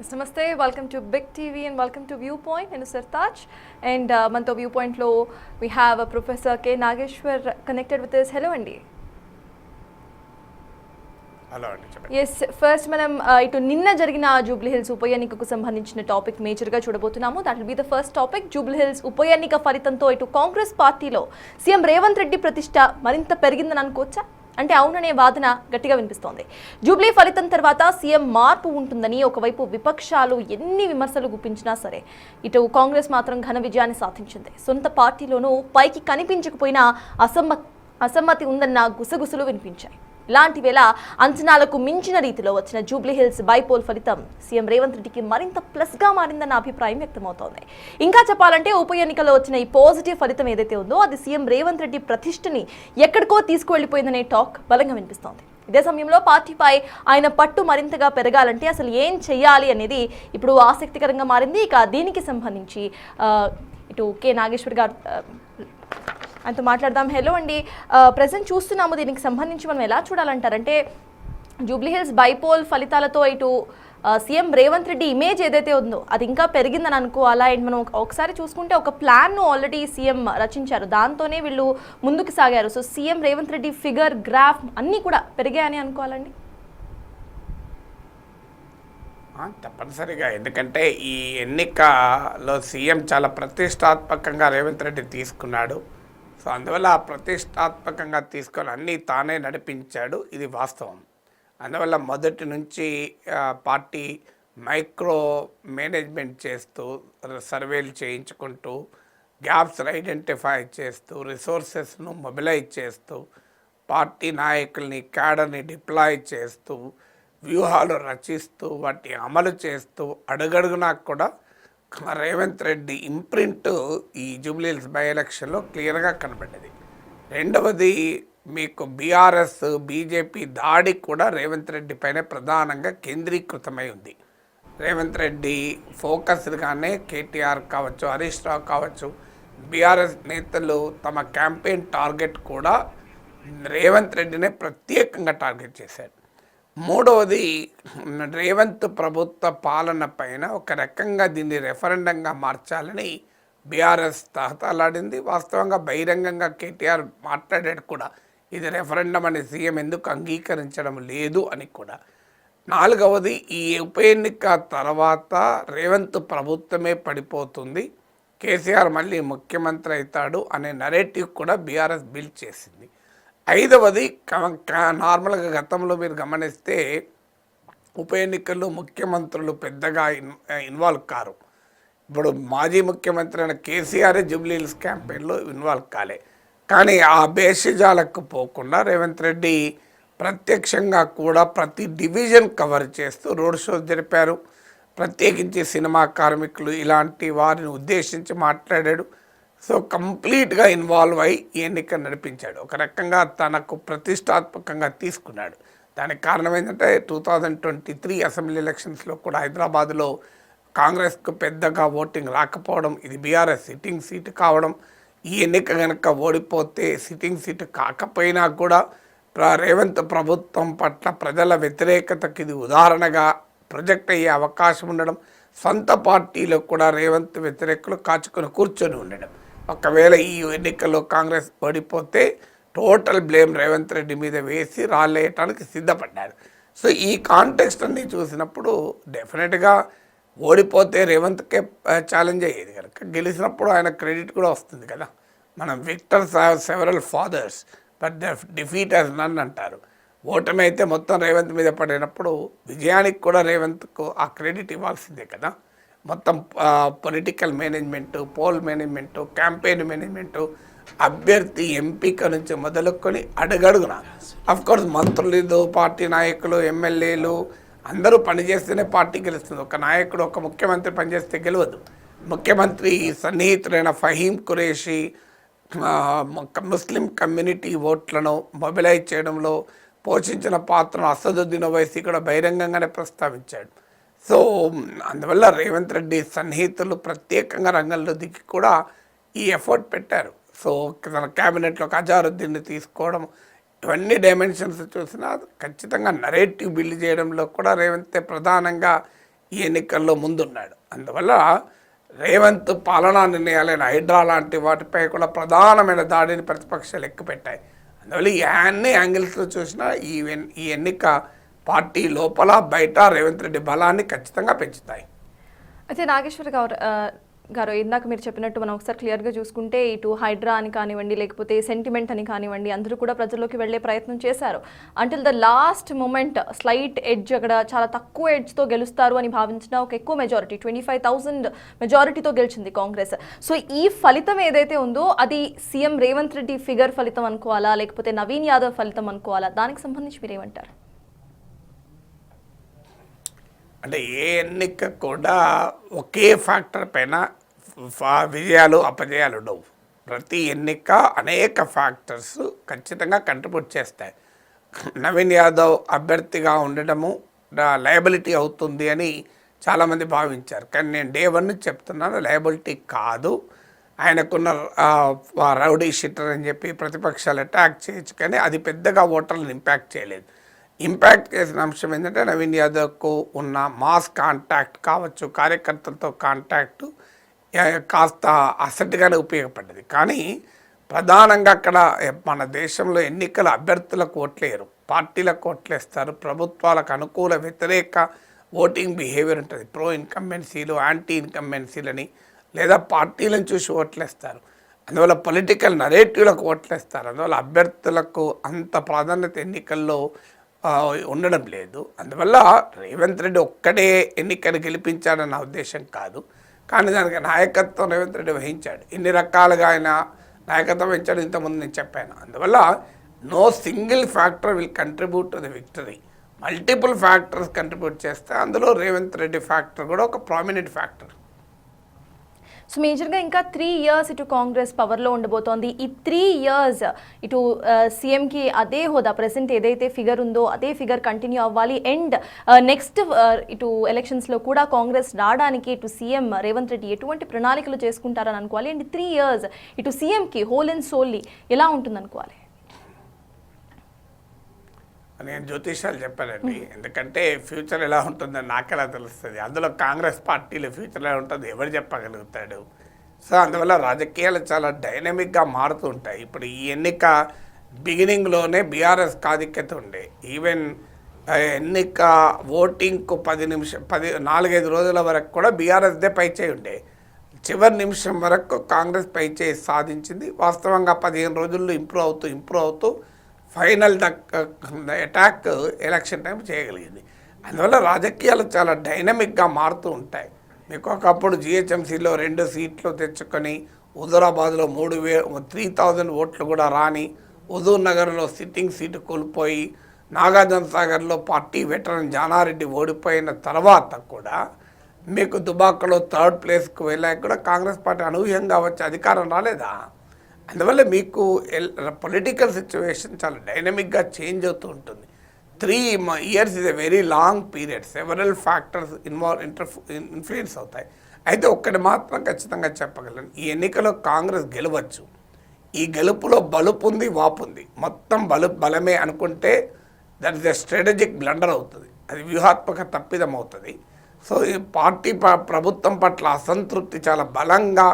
Namaste, welcome to Big TV and welcome to Viewpoint. And Sartaj. And Manto Viewpoint lo we have a Professor K. Nageshwar connected with us. Hello, Andy. Hello అండి చెప్పండి. Yes first మనం ఇటు నిన్న జరిగిన Jubilee hills ఉప ఎన్నికకు సంబంధించిన topic మేజర్గా చూడబోతున్నాము. That will be the first topic. Jubilee hills ఉప ఎన్నిక ఫలితంతో ఇటు కాంగ్రెస్ పార్టీలో సీఎం రేవంత్ రెడ్డి ప్రతిష్ట మరింత పెరిగిందని అనుకోవచ్చా? అంటే అవుననే వాదన గట్టిగా వినిపిస్తోంది. జూబ్లీ ఫలితం తర్వాత సీఎం మార్పు ఉంటుందని ఒకవైపు విపక్షాలు ఎన్ని విమర్శలు గుప్పించినా సరే ఇటు కాంగ్రెస్ మాత్రం ఘన విజయాన్ని సాధించింది. సొంత పార్టీలోనూ పైకి కనిపించకపోయినా అసమ్మతి ఉందన్న గుసగుసలు వినిపించాయి. ఇలాంటి వేళ అంచనాలకు మించిన రీతిలో వచ్చిన జూబ్లీ హిల్స్ బైపోల్ ఫలితం సీఎం రేవంత్ రెడ్డికి మరింత ప్లస్గా మారిందన్న అభిప్రాయం వ్యక్తమవుతోంది. ఇంకా చెప్పాలంటే ఉప ఎన్నికలో వచ్చిన ఈ పాజిటివ్ ఫలితం ఏదైతే ఉందో అది సీఎం రేవంత్ రెడ్డి ప్రతిష్టని ఎక్కడికో తీసుకువెళ్లిపోయిందనే టాక్ బలంగా వినిపిస్తోంది. ఇదే సమయంలో పార్టీపై ఆయన పట్టు మరింతగా పెరగాలంటే అసలు ఏం చెయ్యాలి అనేది ఇప్పుడు ఆసక్తికరంగా మారింది. ఇక దీనికి సంబంధించి ఇటు కె నాగేశ్వర్ గారు ఆయనతో మాట్లాడదాం. హలో అండి, ప్రజెంట్ చూస్తున్నాము, దీనికి సంబంధించి మనం ఎలా చూడాలంటారంటే జూబ్లీ హిల్స్ బైపోల్ ఫలితాలతో ఇటు సీఎం రేవంత్ రెడ్డి ఇమేజ్ ఏదైతే ఉందో అది ఇంకా పెరిగిందని అనుకోవాలా? అండ్ మనం ఒకసారి చూసుకుంటే ఒక ప్లాన్ను ఆల్రెడీ సీఎం రచించారు, దాంతోనే వీళ్ళు ముందుకు సాగారు. So CM Revanth Reddy figure, graph అన్నీ కూడా పెరిగాయని అనుకోవాలండి. తప్పనిసరిగా, ఎందుకంటే ఈ ఎన్నికలో సీఎం చాలా ప్రతిష్టాత్మకంగా రేవంత్ రెడ్డి తీసుకున్నాడు. సో అందువల్ల ప్రతిష్టాత్మకంగా తీసుకొని అన్నీ తానే నడిపించాడు, ఇది వాస్తవం. అందువల్ల మొదటి నుంచి పార్టీ మైక్రో మేనేజ్మెంట్ చేస్తూ, సర్వేలు చేయించుకుంటూ, గ్యాప్స్ ఐడెంటిఫై చేస్తూ, రిసోర్సెస్ను మొబిలైజ్ చేస్తూ, పార్టీ నాయకుల్ని, క్యాడర్ని డిప్లాయ్ చేస్తూ, వ్యూహాలు రచిస్తూ, వాటిని అమలు చేస్తూ అడుగడుగునా కూడా రేవంత్ రెడ్డి ఇంప్రింట్ ఈ జూబ్లీ హిల్స్ బై ఎలక్షన్లో క్లియర్గా కనబడ్డది. రెండవది, మీకు బీఆర్ఎస్ బీజేపీ దాడి కూడా రేవంత్ రెడ్డి పైన ప్రధానంగా కేంద్రీకృతమై ఉంది. రేవంత్ రెడ్డి ఫోకస్డ్గానే కేటీఆర్ కావచ్చు, హరీష్ రావు కావచ్చు, బీఆర్ఎస్ నేతలు తమ క్యాంపెయిన్ టార్గెట్ కూడా రేవంత్ రెడ్డినే ప్రత్యేకంగా టార్గెట్ చేశారు. మూడవది, రేవంత్ ప్రభుత్వ పాలన పైన ఒక రకంగా దీన్ని రెఫరెండంగా మార్చాలని బీఆర్ఎస్ తహతలాడింది. వాస్తవంగా బహిరంగంగా కేటీఆర్ మాట్లాడాడు కూడా, ఇది రెఫరెండం అని సీఎం ఎందుకు అంగీకరించడం లేదు అని కూడా. నాలుగవది, ఈ ఉప ఎన్నిక తర్వాత రేవంత్ ప్రభుత్వమే పడిపోతుంది, కేసీఆర్ మళ్ళీ ముఖ్యమంత్రి అవుతాడు అనే నరేటివ్ కూడా బీఆర్ఎస్ బిల్డ్ చేసింది. ఐదవది, నార్మల్గా గతంలో మీరు గమనిస్తే ఉప ఎన్నికల్లో ముఖ్యమంత్రులు పెద్దగా ఇన్వాల్వ్ కారు. ఇప్పుడు మాజీ ముఖ్యమంత్రి అయిన కేసీఆరే జూబ్లీ హిల్స్ క్యాంపెయిన్లో ఇన్వాల్వ్ కాలే. కానీ ఆ భేషజాలకు పోకుండా రేవంత్ రెడ్డి ప్రత్యక్షంగా కూడా ప్రతి డివిజన్ కవర్ చేస్తూ రోడ్ షోస్ జరిపారు. ప్రత్యేకించి సినిమా కార్మికులు ఇలాంటి వారిని ఉద్దేశించి మాట్లాడాడు. సో కంప్లీట్గా ఇన్వాల్వ్ అయి ఈ ఎన్నిక నడిపించాడు. ఒక రకంగా తనకు ప్రతిష్టాత్మకంగా తీసుకున్నాడు. దానికి కారణం ఏంటంటే 2023 అసెంబ్లీ ఎలక్షన్స్లో కూడా హైదరాబాద్లో కాంగ్రెస్కు పెద్దగా ఓటింగ్ రాకపోవడం, ఇది బీఆర్ఎస్ సిట్టింగ్ సీటు కావడం, ఈ ఎన్నిక కనుక ఓడిపోతే సిట్టింగ్ సీటు కాకపోయినా కూడా రేవంత్ ప్రభుత్వం పట్ల ప్రజల వ్యతిరేకతకు ఇది ఉదాహరణగా ప్రొజెక్ట్ అయ్యే అవకాశం ఉండడం, సొంత పార్టీలో కూడా రేవంత్ వ్యతిరేకులు కాచుకొని కూర్చొని ఉండడం. ఒకవేళ ఈ ఎన్నికల్లో కాంగ్రెస్ ఓడిపోతే టోటల్ బ్లేమ్ రేవంత్ రెడ్డి మీద వేసి రాలేయటానికి సిద్ధపడ్డారు. సో ఈ కాంటెక్స్ట్ అన్ని చూసినప్పుడు డెఫినెట్గా ఓడిపోతే రేవంత్కే ఛాలెంజ్ అయ్యేది కనుక, గెలిచినప్పుడు ఆయన క్రెడిట్ కూడా వస్తుంది కదా. మనం victors have several fathers but defeat as none అంటారు. ఓటమి అయితే మొత్తం రేవంత్ మీద పడినప్పుడు విజయానికి కూడా రేవంత్కు ఆ క్రెడిట్ ఇవ్వాల్సిందే కదా. మొత్తం political management, pole management, campaign management, అభ్యర్థి ఎంపిక నుంచి మొదలుకొని అడుగడుగున అఫ్కోర్స్ మంత్రులు, పార్టీ నాయకులు, ఎమ్మెల్యేలు అందరూ పనిచేస్తేనే పార్టీ గెలుస్తుంది. ఒక నాయకుడు, ఒక ముఖ్యమంత్రి పనిచేస్తే గెలవదు. ముఖ్యమంత్రి సన్నిహితులైన ఫహీం ఖురేషి ముస్లిం కమ్యూనిటీ ఓట్లను మొబిలైజ్ చేయడంలో పోషించిన పాత్రను అసదుద్దీన్ ఓవైసీ కూడా బహిరంగంగానే ప్రస్తావించాడు. సో అందువల్ల రేవంత్ రెడ్డి సన్నిహితులు ప్రత్యేకంగా రంగంలో దిగి కూడా ఈ ఎఫర్ట్ పెట్టారు. సో తన క్యాబినెట్లోకి అజారుద్దీన్ని తీసుకోవడం, ఇవన్నీ డైమెన్షన్స్ చూసినా ఖచ్చితంగా నరేటివ్ బిల్డ్ చేయడంలో కూడా రేవంత్ ప్రధానంగా ఈ ఎన్నికల్లో ముందున్నాడు. అందువల్ల రేవంత్ పాలనా నిర్ణయాలైన హైడ్రా లాంటి వాటిపై కూడా ప్రధానమైన దాడిని ప్రతిపక్షాలు ఎక్కుపెట్టాయి. అందువల్ల ఈ అన్ని యాంగిల్స్లో చూసినా ఈ ఎన్నిక పార్టీ లోపల బయట రేవంత్ రెడ్డి బలాన్ని ఖచ్చితంగా పెంచుతాయి. అయితే నాగేశ్వర్ గారు ఇందాక మీరు చెప్పినట్టు మనం ఒకసారి క్లియర్గా చూసుకుంటే ఇటు హైడ్రా అని కానివ్వండి, లేకపోతే సెంటిమెంట్ అని కానివ్వండి, అందరూ కూడా ప్రజల్లోకి వెళ్ళే ప్రయత్నం చేశారు. Until the last moment slight edge, అక్కడ చాలా తక్కువ ఎడ్జ్తో గెలుస్తారు అని భావించిన ఒక ఎక్కువ మెజారిటీ 25,000 మెజారిటీతో గెలిచింది కాంగ్రెస్. సో ఈ ఫలితం ఏదైతే ఉందో అది సీఎం రేవంత్ రెడ్డి ఫిగర్ ఫలితం అనుకోవాలా, లేకపోతే నవీన్ యాదవ్ ఫలితం అనుకోవాలా? దానికి సంబంధించి మీరేమంటారు? అంటే ఏ ఎన్నిక కూడా ఒకే ఫ్యాక్టర్ పైన విజయాలు అపజయాలు ఉండవు. ప్రతి ఎన్నిక అనేక ఫ్యాక్టర్స్ ఖచ్చితంగా కంట్రిబ్యూట్ చేస్తాయి. నవీన్ యాదవ్ అభ్యర్థిగా ఉండడము లయబిలిటీ అవుతుంది అని చాలామంది భావించారు. కానీ నేను డే 1 నుంచి చెప్తున్నాను, లయబిలిటీ కాదు. ఆయనకున్న రౌడీ షీటర్ అని చెప్పి ప్రతిపక్షాలు అటాక్ చేయొచ్చు, కానీ అది పెద్దగా ఓటర్లను ఇంపాక్ట్ చేయలేదు. ఇంపాక్ట్ చేసిన అంశం ఏంటంటే నవీన్ యాదవ్కు ఉన్న మాస్ కాంటాక్ట్ కావచ్చు, కార్యకర్తలతో కాంటాక్టు కాస్త అసెట్గానే ఉపయోగపడ్డది. కానీ ప్రధానంగా అక్కడ మన దేశంలో ఎన్నికల అభ్యర్థులకు ఓట్లేరు, పార్టీలకు ఓట్లేస్తారు. ప్రభుత్వాలకు అనుకూల వ్యతిరేక ఓటింగ్ బిహేవియర్ ఉంటుంది. ప్రో ఇన్కంబెన్సీలు, యాంటీ ఇన్కంబెన్సీలని లేదా పార్టీలను చూసి ఓట్లేస్తారు. అందువల్ల పొలిటికల్ నరేటివ్లకు ఓట్లేస్తారు. అందువల్ల అభ్యర్థులకు అంత ప్రాధాన్యత ఎన్నికల్లో ఉండడం లేదు. అందువల్ల రేవంత్ రెడ్డి ఒక్కడే ఎన్నికను గెలిపించాడన్న ఉద్దేశం కాదు, కానీ దానికి నాయకత్వం రేవంత్ రెడ్డి వహించాడు. ఇన్ని రకాలుగా ఆయన నాయకత్వం వహించాడు, ఇంతకుముందు నేను చెప్పాను. అందువల్ల no single factor will contribute to the victory. Multiple factors contribute చేస్తే అందులో రేవంత్ రెడ్డి ఫ్యాక్టర్ కూడా ఒక ప్రామినెంట్ ఫ్యాక్టర్. సో మేజర్గా ఇంకా 3 years ఇటు కాంగ్రెస్ పవర్లో ఉండబోతోంది. ఈ 3 years ఇటు సీఎంకి అదే హోదా, ప్రెసెంట్ ఏదైతే ఫిగర్ ఉందో అదే ఫిగర్ కంటిన్యూ అవ్వాలి. అండ్ నెక్స్ట్ ఇటు ఎలక్షన్స్లో కూడా కాంగ్రెస్ రావడానికి ఇటు సీఎం రేవంత్ రెడ్డి ఎటువంటి ప్రణాళికలు చేసుకుంటారని అనుకోవాలి. అండ్ 3 years ఇటు సీఎంకి హోల్ అండ్ సోల్లీ ఎలా ఉంటుంది అనుకోవాలి? నేను జ్యోతిషాలు చెప్పానండి, ఎందుకంటే ఫ్యూచర్ ఎలా ఉంటుందని నాకెలా తెలుస్తుంది. అందులో కాంగ్రెస్ పార్టీలో ఫ్యూచర్ ఎలా ఉంటుంది ఎవరు చెప్పగలుగుతాడు? సో అందువల్ల రాజకీయాలు చాలా డైనమిక్గా మారుతూ ఉంటాయి. ఇప్పుడు ఈ ఎన్నిక బిగినింగ్లోనే బీఆర్ఎస్ ఆధిక్యత ఉండే. ఈవెన్ ఎన్నిక ఓటింగ్కు 4-5 రోజుల వరకు కూడా బీఆర్ఎస్దే పైచేయి ఉండే. చివరి నిమిషం వరకు కాంగ్రెస్ పైచేయి సాధించింది. వాస్తవంగా 15 రోజుల్లో ఇంప్రూవ్ అవుతూ ఫైనల్ అటాక్ ఎలక్షన్ టైం చేయగలిగింది. అందువల్ల రాజకీయాలు చాలా డైనమిక్గా మారుతూ ఉంటాయి. మీకు ఒకప్పుడు జిహెచ్ఎంసీలో 2 సీట్లు తెచ్చుకొని హుజూరాబాద్లో 3,000 ఓట్లు కూడా రాని, హుజూర్ నగర్లో సిట్టింగ్ సీటు కోల్పోయి, నాగార్జున సాగర్లో పార్టీ వెటరన్ జానారెడ్డి ఓడిపోయిన తర్వాత కూడా మీకు దుబాకలో 3rd ప్లేస్కు వెళ్ళాక కూడా కాంగ్రెస్ పార్టీ అనూహ్యంగా వచ్చి అధికారం రాలేదా? అందువల్ల మీకు పొలిటికల్ సిచ్యువేషన్ చాలా డైనమిక్గా చేంజ్ అవుతూ ఉంటుంది. 3 years is a very long period. Several factors influence అవుతాయి. అయితే ఒక్కటి మాత్రం ఖచ్చితంగా చెప్పగలను, ఈ ఎన్నికలో కాంగ్రెస్ గెలవచ్చు. ఈ గెలుపులో బలుపు ఉంది, వాపు ఉంది. మొత్తం బలమే అనుకుంటే that is a strategic blunder అవుతుంది, అది వ్యూహాత్మక తప్పిదం అవుతుంది. సో ఈ పార్టీ ప్రభుత్వం పట్ల అసంతృప్తి చాలా బలంగా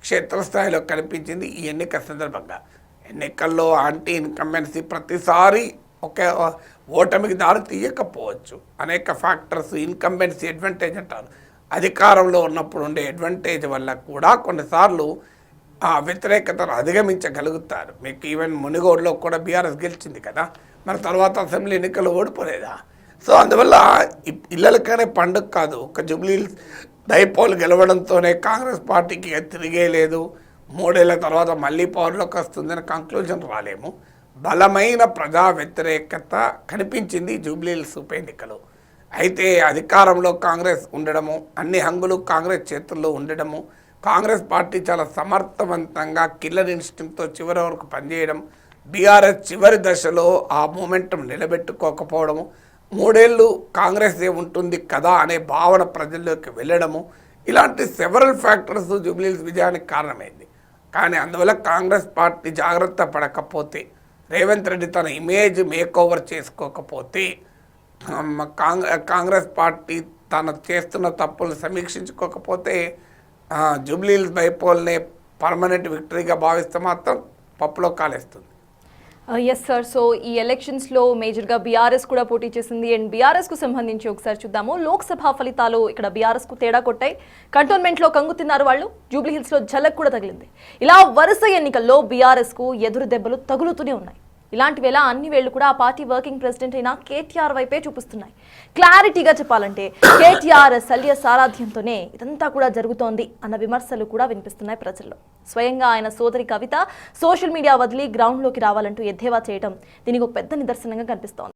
క్షేత్రస్థాయిలో కనిపించింది ఈ ఎన్నిక సందర్భంగా. ఎన్నికల్లో యాంటీ ఇన్కంబెన్సీ ప్రతిసారి ఒక ఓటమికి దారి తీయకపోవచ్చు. అనేక ఫ్యాక్టర్స్, ఇన్కంబెన్సీ అడ్వాంటేజ్ అంటారు, అధికారంలో ఉన్నప్పుడు ఉండే అడ్వాంటేజ్ వల్ల కూడా కొన్నిసార్లు ఆ వ్యతిరేకతను అధిగమించగలుగుతారు. మీకు ఈవెన్ మునిగోడులో కూడా బీఆర్ఎస్ గెలిచింది కదా, మరి తర్వాత అసెంబ్లీ ఎన్నికలు ఓడిపోలేదా? సో అందువల్ల ఇళ్ళలకనే పండుగ కాదు. ఒక జూబ్లీ డైపోల్ గెలవడంతోనే కాంగ్రెస్ పార్టీకి తిరిగే లేదు, 3 ఏళ్ల తర్వాత మళ్ళీ పవర్లోకి వస్తుందని కంక్లూజన్ రాలేము. బలమైన ప్రజా వ్యతిరేకత కనిపించింది జూబ్లీహిల్స్ ఉప ఎన్నికలో. అయితే అధికారంలో కాంగ్రెస్ ఉండడము, అన్ని హంగులు కాంగ్రెస్ చేతుల్లో ఉండడము, కాంగ్రెస్ పార్టీ చాలా సమర్థవంతంగా కిల్లర్ ఇన్స్టింక్ట్తో చివరి వరకు పనిచేయడం, బీఆర్ఎస్ చివరి దశలో ఆ మూమెంటం నిలబెట్టుకోకపోవడము, 3 ఏళ్ళు కాంగ్రెస్ ఉంటుంది కదా అనే భావన ప్రజల్లోకి వెళ్ళడము, ఇలాంటి సెవరల్ ఫ్యాక్టర్స్ జూబ్లీహిల్స్ విజయానికి కారణమైంది. కానీ అందువల్ల కాంగ్రెస్ పార్టీ జాగ్రత్త పడకపోతే, రేవంత్ రెడ్డి తన ఇమేజ్ మేక్ ఓవర్ చేసుకోకపోతే, కాంగ్రెస్ పార్టీ తను చేస్తున్న తప్పులు సమీక్షించుకోకపోతే జూబ్లీహిల్స్ బైపోల్నే పర్మనెంట్ విక్టరీగా భావిస్తే మాత్రం పప్పులో కాలేస్తుంది. Yes sir. సో ఈ ఎలక్షన్స్లో మేజర్గా బీఆర్ఎస్ కూడా పోటీ చేసింది. అండ్ బీఆర్ఎస్కు సంబంధించి ఒకసారి చూద్దాము. లోక్సభ ఫలితాలు ఇక్కడ బీఆర్ఎస్కు తేడా కొట్టాయి. కంటోన్మెంట్లో కంగు తిన్నారు వాళ్ళు. జూబ్లీహిల్స్లో ఝలక్ కూడా తగిలింది. ఇలా వరుస ఎన్నికల్లో బీఆర్ఎస్కు ఎదురు దెబ్బలు తగులుతూనే ఉన్నాయి. ఇలాంటి వేళ అన్ని వేళ్లు కూడా ఆ పార్టీ వర్కింగ్ ప్రెసిడెంట్ అయిన కేటీఆర్ వైపే చూపిస్తున్నాయి. క్లారిటీగా చెప్పాలంటే కేటీఆర్ శల్య సారథ్యంతోనే ఇదంతా కూడా జరుగుతోంది అన్న విమర్శలు కూడా వినిపిస్తున్నాయి ప్రజల్లో. స్వయంగా ఆయన సోదరి కవిత సోషల్ మీడియా వదిలి గ్రౌండ్లోకి రావాలంటూ ఎద్దేవా చేయడం దీనికి ఒక పెద్ద నిదర్శనంగా కనిపిస్తోంది.